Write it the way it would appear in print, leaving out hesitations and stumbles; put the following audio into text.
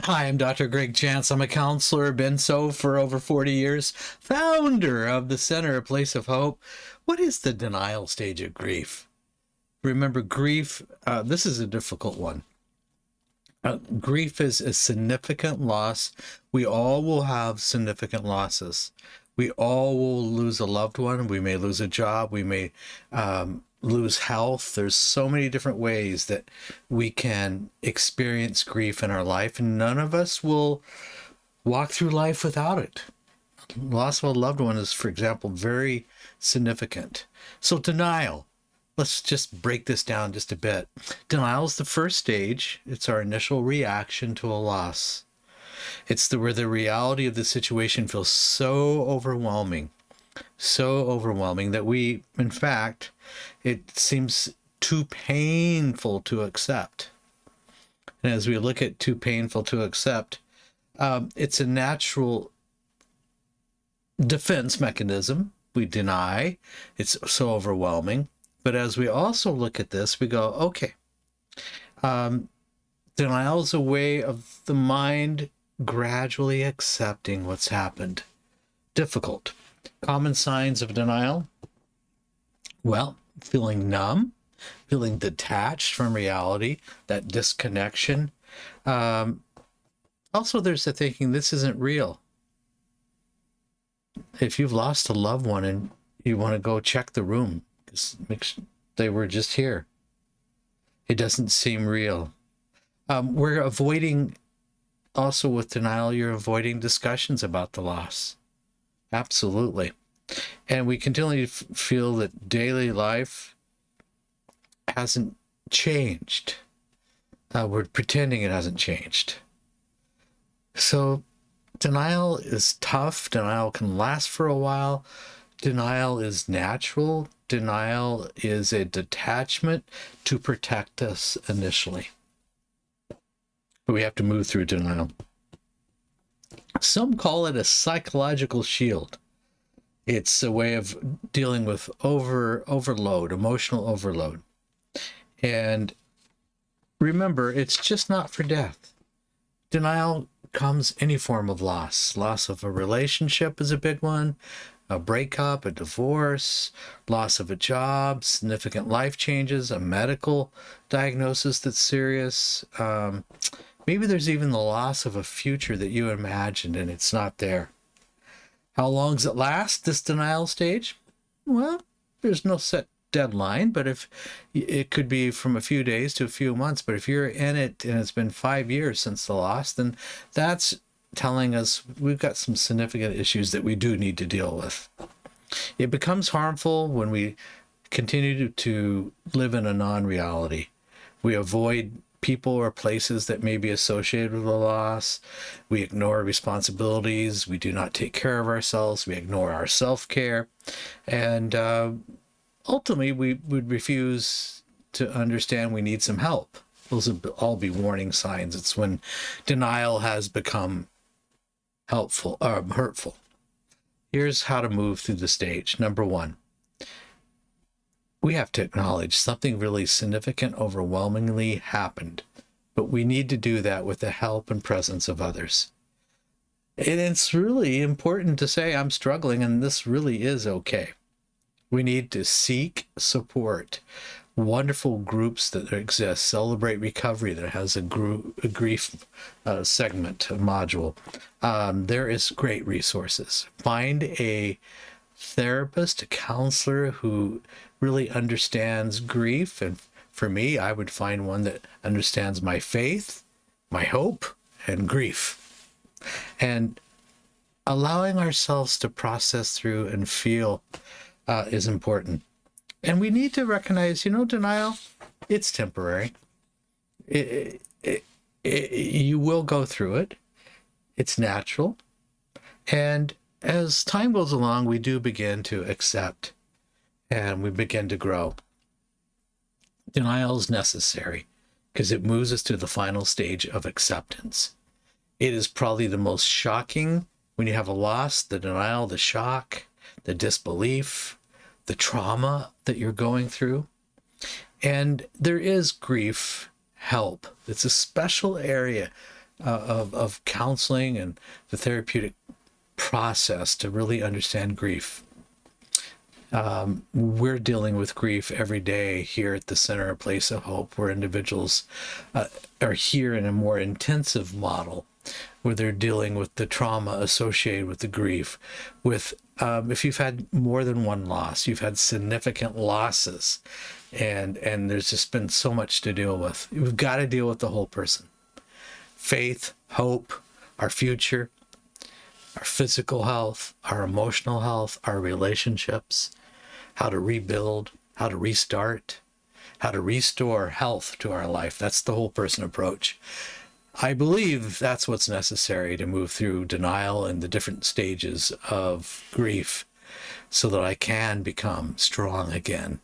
Hi, I'm Dr. Greg Jantz. I'm a counselor, been so for over 40 years, founder of the Center, a Place of Hope. What is the denial stage of grief? Remember, grief, this is a difficult one. Grief is a significant loss. We all will have significant losses. We all will lose a loved one. We may lose a job. We may lose health. There's so many different ways that we can experience grief in our life, and none of us will walk through life without it. Loss of a loved one is, for example, very significant. So denial. Let's just break this down just a bit. Denial is the first stage. It's our initial reaction to a loss. It's where the reality of the situation feels so overwhelming that we, in fact, it seems too painful to accept. And as we look at too painful to accept, it's a natural defense mechanism. We deny. It's so overwhelming. But as we also look at this, we go, okay, denial is a way of the mind gradually accepting what's happened. Difficult. Common signs of denial? Well, feeling numb, feeling detached from reality, that disconnection. Also, there's the thinking, this isn't real. If you've lost a loved one and you want to go check the room, they were just here. It doesn't seem real. We're avoiding, also with denial, you're avoiding discussions about the loss. Absolutely. And we continually feel that daily life hasn't changed. We're pretending it hasn't changed. So denial is tough. Denial can last for a while. Denial is natural. Denial is a detachment to protect us initially. But we have to move through denial. Some call it a psychological shield. It's a way of dealing with overload, emotional overload. And remember, it's just not for death. Denial comes any form of loss. Loss of a relationship is a big one. A breakup, a divorce, loss of a job, significant life changes, a medical diagnosis that's serious. Maybe there's even the loss of a future that you imagined and it's not there. How long does it last, this denial stage? Well, there's no set deadline, but if it could be from a few days to a few months, but if you're in it and it's been 5 years since the loss, then that's telling us we've got some significant issues that we do need to deal with. It becomes harmful when we continue to live in a non-reality. We avoid people or places that may be associated with a loss. We ignore responsibilities. We do not take care of ourselves. We ignore our self-care. And ultimately, we would refuse to understand we need some help. Those would all be warning signs. It's when denial has become hurtful. Here's how to move through the stage. Number one, we have to acknowledge something really significant, overwhelmingly happened, but we need to do that with the help and presence of others. And it's really important to say, I'm struggling and this really is okay. We need to seek support. Wonderful groups that exist. Celebrate Recovery that has a grief segment, a module. There is great resources. Find a therapist, a counselor who really understands grief. And for me, I would find one that understands my faith, my hope, and grief. And allowing ourselves to process through and feel is important. And we need to recognize, denial, it's temporary. You will go through it. It's natural. And as time goes along, we do begin to accept and we begin to grow. Denial is necessary because it moves us to the final stage of acceptance. It is probably the most shocking when you have a loss, the denial, the shock, the disbelief, the trauma that you're going through. And there is grief help. It's a special area of counseling and the therapeutic process to really understand grief. We're dealing with grief every day here at the Center, a Place of Hope, where individuals are here in a more intensive model, where they're dealing with the trauma associated with the grief. With if you've had more than one loss, you've had significant losses, and there's just been so much to deal with. We've got to deal with the whole person: faith, hope, our future, our physical health, our emotional health, our relationships, how to rebuild, how to restart, how to restore health to our life. That's the whole person approach. I believe that's what's necessary to move through denial and the different stages of grief so that I can become strong again